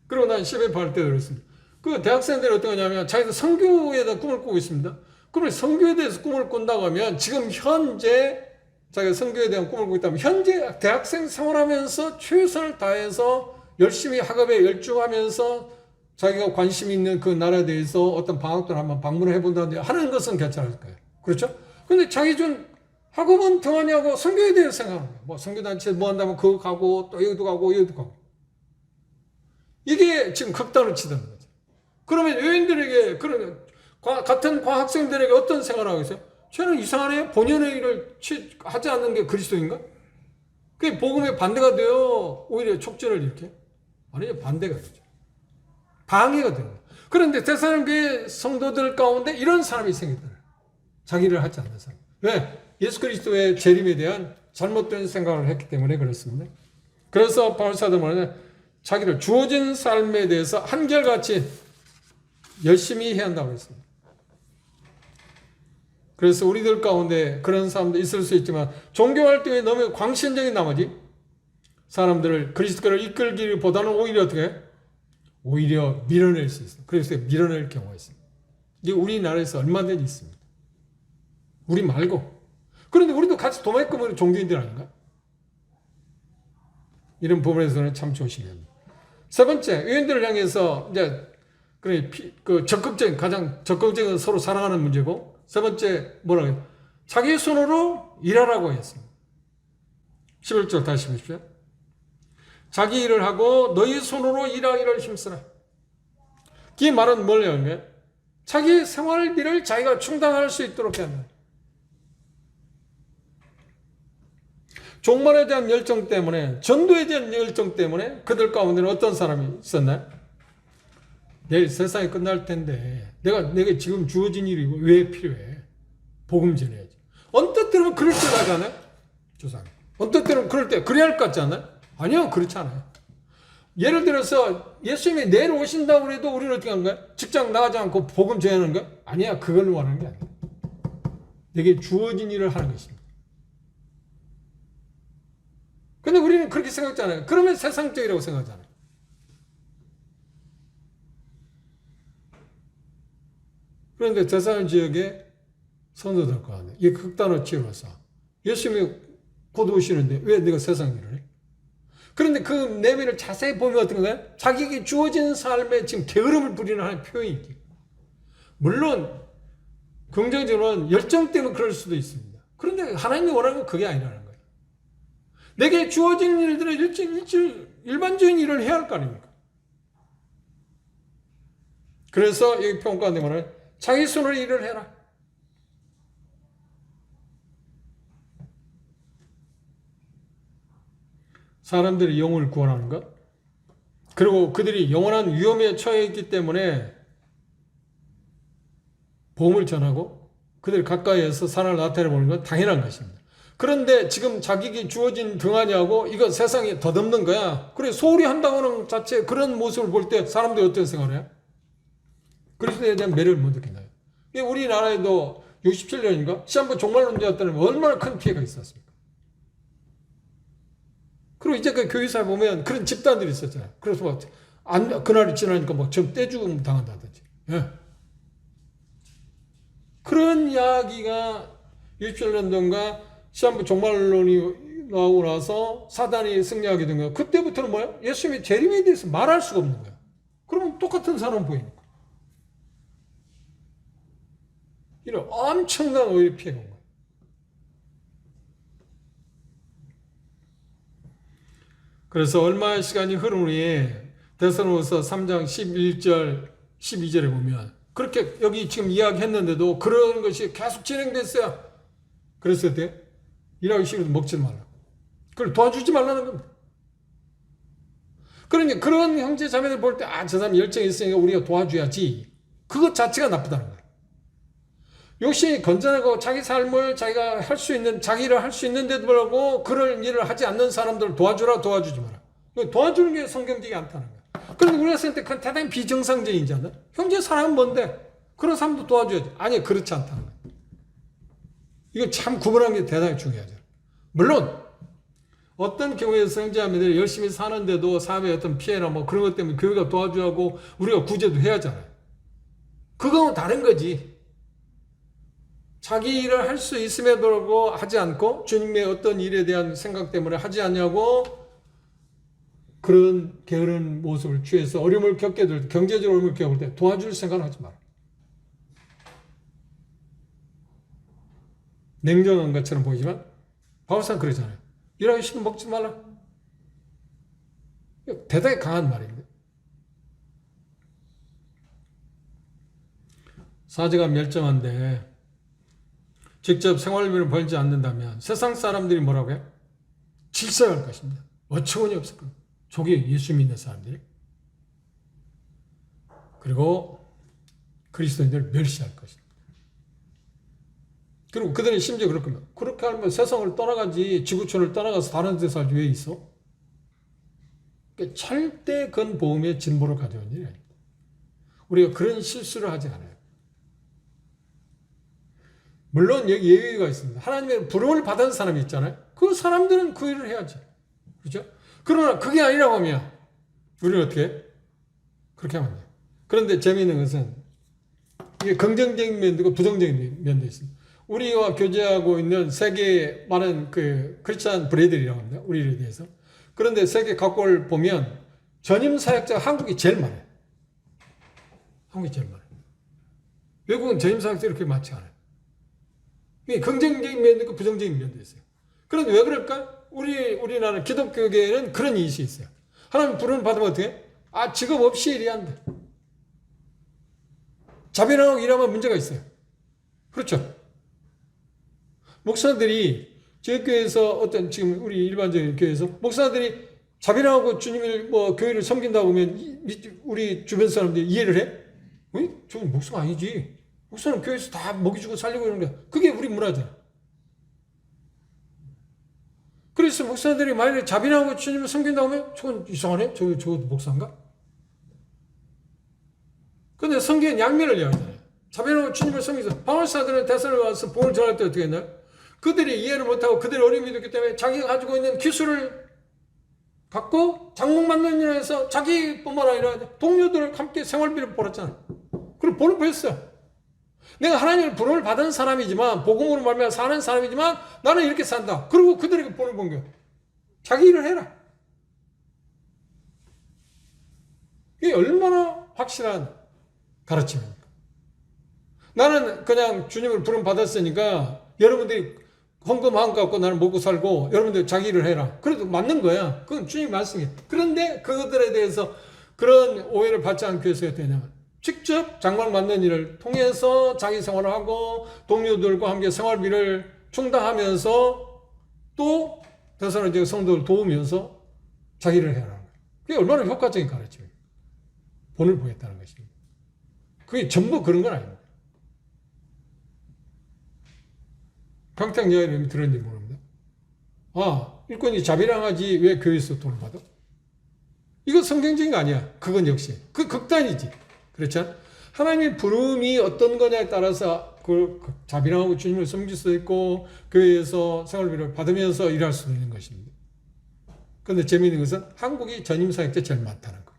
그리고 난 CFF 할 때도 그랬습니다. 그 대학생들이 어떤 거냐면 자기도 선교에 대한 꿈을 꾸고 있습니다. 그러면 선교에 대해서 꿈을 꾼다고 하면 지금 현재 자기가 선교에 대한 꿈을 꾸고 있다면 현재 대학생 생활하면서 최선을 다해서 열심히 학업에 열중하면서 자기가 관심 있는 그 나라에 대해서 어떤 방학도를 한번 방문을 해본다든지 하는 것은 괜찮을 거예요. 그렇죠? 근데 자기 좀 학업은 등하냐고 선교에 대해서 생각하는 거예요. 뭐 선교단체 뭐 한다면 그거 가고 또 여기도 가고 여기도 가고. 이게 지금 극단을 치다는 거죠. 그러면 여인들에게 그러면 같은 과학생들에게 어떤 생각을 하고 있어요? 쟤는 이상하네. 본연의 일을 하지 않는 게 그리스도인가? 그게 복음에 반대가 되어 오히려 촉진을 일으켜? 아니요. 반대가 되죠. 방해가 되는 거예요. 그런데 데살로니가 성도들 가운데 이런 사람이 생겼다. 자기를 하지 않는 사람. 왜? 예수 그리스도의 재림에 대한 잘못된 생각을 했기 때문에 그렇습니다. 그래서 바울 사도 말하는 자기를 주어진 삶에 대해서 한결같이 열심히 해야 한다고 했습니다. 그래서 우리들 가운데 그런 사람도 있을 수 있지만 종교 활동에 너무 광신적인 나머지 사람들을 그리스도를 이끌기보다는 오히려 어떻게 해? 오히려 밀어낼 수 있어요. 그래서 밀어낼 경우가 있습니다. 이게 우리나라에서 얼마든지 있습니다. 우리 말고. 그런데 우리도 같이 도마에끔 종교인들 아닌가? 이런 부분에서는 참 조심해야 합니다. 세 번째, 의원들을 향해서 이제 적극적인, 가장 적극적인 서로 사랑하는 문제고, 세 번째, 뭐라고 해요? 자기 손으로 일하라고 했습니다. 11절 다시 보십시오. 자기 일을 하고 너희 손으로 일하기를 힘쓰라. 이 말은 뭐냐면 자기 생활비를 자기가 충당할 수 있도록 한다. 종말에 대한 열정 때문에, 전도에 대한 열정 때문에 그들 가운데는 어떤 사람이 있었나요? 내일 세상이 끝날 텐데 내가 지금 주어진 일이 왜 필요해? 복음 전해야지. 언뜻 들으면 그럴 때 하지 않아요? 조상님. 언뜻 들으면 그럴 때 그래야 할 것 같지 않아요? 아니요, 그렇지 않아요. 예를 들어서 예수님이 내일 오신다고 해도 우리는 어떻게 하는 거야? 직장 나가지 않고 복음 전하는 거야? 아니야, 그걸 원하는 게 아니야. 내게 주어진 일을 하는 것입니다. 근데 우리는 그렇게 생각하잖아요. 그러면 세상적이라고 생각하잖아요. 그런데 대사관 지역에 선도될 거 아니에요. 이 극단을 치러서 예수님이 곧 오시는데 왜 내가 세상 일을 해? 그런데 그 내면을 자세히 보면 어떤 거예요? 자기에게 주어진 삶에 지금 게으름을 부리는 하나의 표현이지. 물론 긍정적으로는 열정 때문에 그럴 수도 있습니다. 그런데 하나님이 원하는 건 그게 아니라는 거예요. 내게 주어진 일들을 일반적인 일을 해야 할 거 아닙니까? 그래서 여기 평가하는 말은 자기 손으로 일을 해라. 사람들이 영혼을 구원하는 것, 그리고 그들이 영원한 위험에 처해 있기 때문에 복음을 전하고 그들 가까이에서 사랑을 나타내보는 건 당연한 것입니다. 그런데 지금 자기에게 주어진 등하냐고 이거 세상에 덧없는 거야. 그래, 소홀히 한다고는 자체 그런 모습을 볼 때 사람들이 어떤 생각을 해요? 그리스도에 대한 매력을 못 느끼나요? 우리나라에도 67년인가 시한부 종말론자였다는 얼마나 큰 피해가 있었습니까? 그리고 이제 그 교회사에 보면 그런 집단들이 있었잖아요. 그래서 막 그날이 지나니까 막 좀 떼죽음 당한다든지. 예. 그런 이야기가 67년도인가 시한부 종말론이 나오고 나서 사단이 승리하게 된 거예요. 그때부터는 뭐야? 예수님의 재림에 대해서 말할 수가 없는 거야. 그러면 똑같은 사람 보이니까. 이런 엄청난 오히려 피해가 온 거예요. 그래서 얼마의 시간이 흐른 후에 데살로니가서 3장 11절, 12절에 보면 그렇게 여기 지금 이야기했는데도 그런 것이 계속 진행됐어요. 그랬을 때 일하기 싫어도 먹지 말라. 그걸 도와주지 말라는 겁니다. 그러니 그런 형제 자매들 볼 때 저 사람 열정이 있으니까 우리가 도와줘야지. 그것 자체가 나쁘다는 거예요. 역시 건전하고 자기 삶을 자기가 할 수 있는, 자기 일을 할 수 있는데도 불구하고 그런 일을 하지 않는 사람들을 도와주라, 도와주지 마라. 도와주는 게 성경적이지 않다는 거야. 그런데 우리가 생각할 때 그건 대단히 비정상적이지 않나? 형제 사랑은 뭔데? 그런 사람도 도와줘야지. 아니, 그렇지 않다는 거야. 이거 참 구분하는 게 대단히 중요하죠. 물론 어떤 경우에서 형제자매들이 열심히 사는데도 사회의 어떤 피해나 뭐 그런 것 때문에 교회가 도와주고 우리가 구제도 해야 하잖아요. 그거는 다른 거지. 자기 일을 할 수 있음에도 불구하고 하지 않고 주님의 어떤 일에 대한 생각 때문에 하지 않냐고 그런 게으른 모습을 취해서 어려움을 겪게 될 때, 경제적으로 어려움을 겪을 때 도와줄 생각은 하지 마라. 냉정한 것처럼 보이지만 바울사는 그러잖아요. 일하기 싫으면 먹지 말라. 대단히 강한 말입니다. 사제가 멸정한데 직접 생활비를 벌지 않는다면 세상 사람들이 뭐라고 해요? 질서할 것입니다. 어처구니 없을 겁니다. 저게 예수 믿는 사람들이. 그리고 그리스도인들을 멸시할 것입니다. 그리고 그들은 심지어 그럴 겁니다. 그렇게 하면 세상을 떠나가지, 지구촌을 떠나가서 다른 데 살지 왜 있어? 그러니까 절대 그건 복음의 진보를 가져온 일이 아닙니다. 우리가 그런 실수를 하지 않아요. 물론 여기 예외가 있습니다. 하나님의 부름을 받은 사람이 있잖아요. 그 사람들은 그 일을 해야지. 그렇죠? 그러나 그게 아니라고 하면 우리는 어떻게 해? 그렇게 하면 돼요. 그런데 재미있는 것은 이게 긍정적인 면도 있고 부정적인 면도 있습니다. 우리와 교제하고 있는 세계의 많은 그 크리스찬 브레들이라고 합니다. 우리에 대해서. 그런데 세계 각국을 보면 전임 사역자가 한국이 제일 많아요. 한국이 제일 많아요. 외국은 전임 사역자 이렇게 많지 않아요. 이게 긍정적인 면도 있고 부정적인 면도 있어요. 그런데 왜 그럴까? 우리나라 기독교계에는 그런 인식이 있어요. 하나님 부름을 받으면 어떻게 해? 직업 없이 일해야 한다. 자비하고 일하면 문제가 있어요. 그렇죠? 목사들이 저희 교회에서 지금 우리 일반적인 교회에서 목사들이 자비하고 주님을 교회를 섬긴다고 하면 우리 주변 사람들이 이해를 해? 저건 목사가 아니지. 목사는 교회에서 다 먹이주고 살리고 이러는 거야. 그게 우리 문화잖아. 그래서 목사들이 만약에 자비하고 주님을 섬긴다고 하면 저건 이상하네? 저 목사인가? 근데 성경은 양면을 이야기하잖아요. 자비하고 주님을 섬기서 바울사들은 대선을 와서 복음을 전할 때 어떻게 했나요? 그들이 이해를 못하고 그들이 어려움이 있기 때문에 자기가 가지고 있는 기술을 갖고 장목 만드는 일을 해서 자기뿐만 아니라 동료들을 함께 생활비를 벌었잖아요. 그리고 본을 보였어요. 내가 하나님의 부름을 받은 사람이지만 복음으로 말미암아 사는 사람이지만 나는 이렇게 산다. 그리고 그들에게 본을 본 거예요. 자기 일을 해라. 이게 얼마나 확실한 가르침입니까? 나는 그냥 주님을 부름 받았으니까 여러분들이 헌금 한 거 갖고 나는 먹고 살고 여러분들 자기 일을 해라. 그래도 맞는 거야. 그건 주님 말씀이에요. 그런데 그것들에 대해서 그런 오해를 받지 않기 위해서 어떻게 되냐면 직접 장막 만드는 일을 통해서 자기 생활을 하고 동료들과 함께 생활비를 충당하면서 또 대사로니가 성도를 도우면서 자기 일을 해라. 그게 얼마나 효과적인 가르침입니까? 본을 보였다는 것입니다. 그게 전부 그런 건 아닙니다. 평택 여인이 들었는지 모릅니다. 일꾼이 자비랑하지 왜 교회에서 돈을 받아? 이거 성경적인 거 아니야. 그건 역시. 그 극단이지. 그렇죠? 하나님의 부름이 어떤 거냐에 따라서 그 자비랑하고 주님을 섬길 수도 있고 교회에서 생활비를 받으면서 일할 수도 있는 것입니다. 그런데 재미있는 것은 한국이 전임 사역자 제일 많다는 거.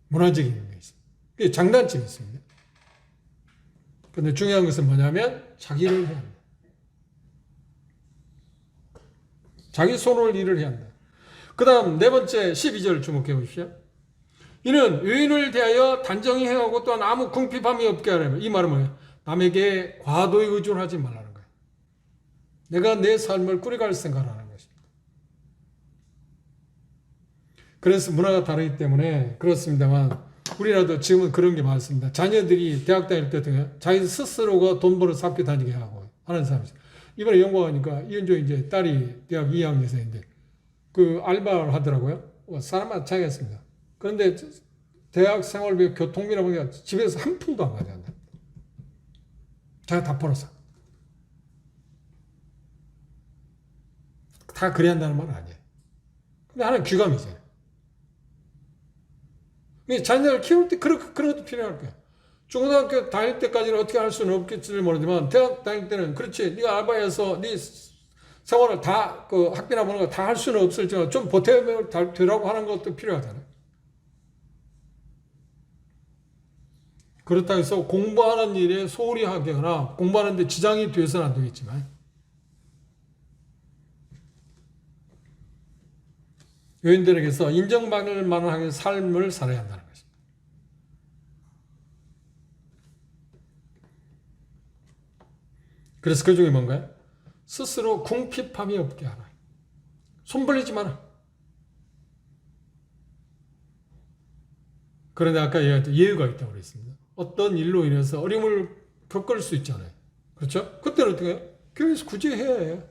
문화적인 의미가 있습니다. 그게 장단점이 있습니다. 그런데 중요한 것은 뭐냐면 자기를 해야 합니다. 자기 손으로 일을 해야 한다. 그 다음 네 번째 12절 주목해 보십시오. 이는 의인을 대하여 단정히 행하고 또한 아무 궁핍함이 없게 하려면 이 말은 뭐예요? 남에게 과도의 의존을 하지 말라는 거예요. 내가 내 삶을 꾸려갈 생각을 하는 것입니다. 그래서 문화가 다르기 때문에 그렇습니다만 우리라도 지금은 그런 게 많습니다. 자녀들이 대학 다닐 때 자기 스스로가 돈 벌어서 학교 다니게 하고 하는 사람이 있어요. 이번에 연구하니까 이현조 이제 딸이 대학 2학년생인데 그 알바를 하더라고요. 사람마다 차이겠습니다. 그런데 대학 생활비 교통비라 보니까 집에서 한 푼도 안 가져간다. 자기가 다 벌어서. 다 그래야 한다는 말은 아니에요. 근데 하나는 귀감이잖아요. 자녀를 키울 때 그런 것도 필요할 거야. 중고등학교 다닐 때까지는 어떻게 할 수는 없겠지를 모르지만 대학 다닐 때는 그렇지. 네가 알바해서 네 생활을 다 그 학비나 보는 거 다 할 수는 없을지만 좀 보탬을 되라고 하는 것도 필요하잖아요. 그렇다고 해서 공부하는 일에 소홀히 하거나 공부하는 데 지장이 되어서는 안 되겠지만 여인들에게서 인정받을 만한 삶을 살아야 한다는 것입니다. 그래서 그 중에 뭔가요? 스스로 궁핍함이 없게 하라. 손 벌리지 마라. 그런데 아까 얘기했던 예외가 있다고 그랬습니다. 어떤 일로 인해서 어려움을 겪을 수 있잖아요. 그렇죠? 그때는 어떻게 해요? 교회에서 굳이 해야 해요.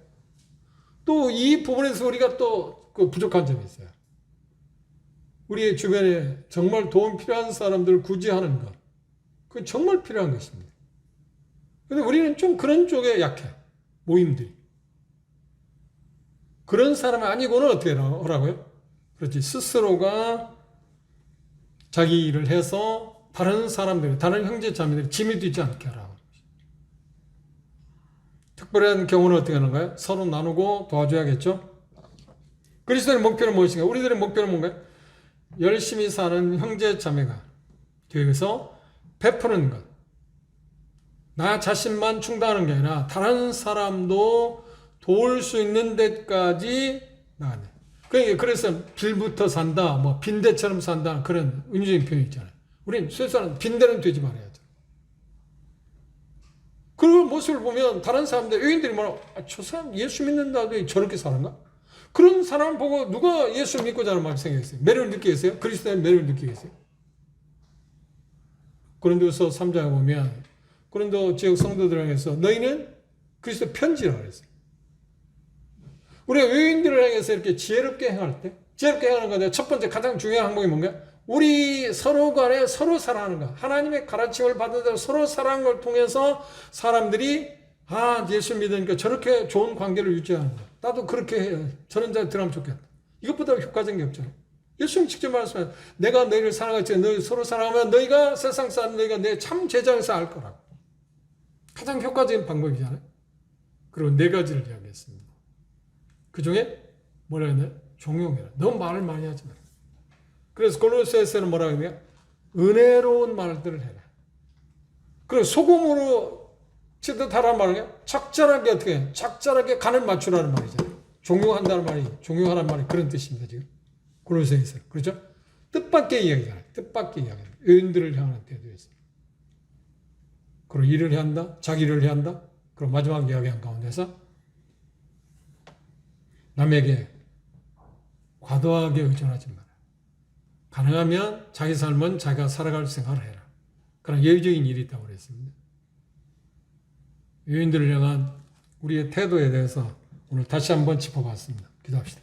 또 이 부분에서 우리가 또 그 부족한 점이 있어요. 우리의 주변에 정말 도움 필요한 사람들을 구제하는 것. 그건 정말 필요한 것입니다. 근데 우리는 좀 그런 쪽에 약해. 모임들이. 그런 사람 아니고는 어떻게 하라고요? 그렇지. 스스로가 자기 일을 해서 다른 사람들, 다른 형제 자매들이 짐이 되지 않게 하라고. 특별한 경우는 어떻게 하는가요? 서로 나누고 도와줘야겠죠? 그리스도의 목표는 무엇인가? 우리들의 목표는 뭔가요? 열심히 사는 형제 자매가 되어서 베푸는 것. 나 자신만 충당하는 게 아니라 다른 사람도 도울 수 있는 데까지 나가네. 그래서 빌부터 산다, 뭐 빈대처럼 산다 그런 은유적인 표현이 있잖아요. 우린 최소한 빈대는 되지 말아야죠. 그 모습을 보면 다른 사람들, 여인들이 뭐라, 저 사람 예수 믿는다고 저렇게 사는가? 그런 사람 보고 누가 예수 믿고자 하는 말을 생각했어요? 매력을 느끼겠어요? 그리스도의 매력을 느끼겠어요? 고린도서 3장에 보면 고린도 지역 성도들을 향해서 너희는 그리스도 편지라고 그랬어요. 우리가 외인들을 향해서 이렇게 지혜롭게 행할 때, 지혜롭게 행하는 건데 첫 번째 가장 중요한 항목이 뭔가? 우리 서로 간에 서로 사랑하는 것. 하나님의 가르침을 받은 대로 서로 사랑하는 걸 통해서 사람들이 예수 믿으니까 저렇게 좋은 관계를 유지하는 것. 나도 그렇게 해요. 저런 자리 들어가면 좋겠다. 이것보다 효과적인 게 없잖아요. 예수님 직접 말씀하세요. 내가 너희를 사랑하지 너희 서로 사랑하면 너희가 세상 사는 너희가 내 참 제자에서 알 거라고. 가장 효과적인 방법이잖아요. 그리고 4가지를 이야기했습니다. 그 중에 뭐라 했나요? 종용해라. 너무 말을 많이 하지 마라. 그래서 골로새서는 뭐라고 했냐면 은혜로운 말들을 해라. 그리고 소금으로 치듯하라는 말은 적절하게 어떻게 해? 적절하게 간을 맞추라는 말이잖아요. 종용한다는 말이 종용하라는 말이 그런 뜻입니다. 지금 골로새서 그렇죠? 뜻밖의 이야기잖아요. 뜻밖의 이야기. 의인들을 향하는 태도에서. 그리고 일을 해야 한다. 자기 일을 해야 한다. 그리고 마지막 이야기한 가운데서 남에게 과도하게 의존하지 마라. 가능하면 자기 삶은 자기가 살아갈 생각을 해라. 그런 예외적인 일이 있다고 그랬습니다. 유인들을 향한 우리의 태도에 대해서 오늘 다시 한번 짚어봤습니다. 기도합시다.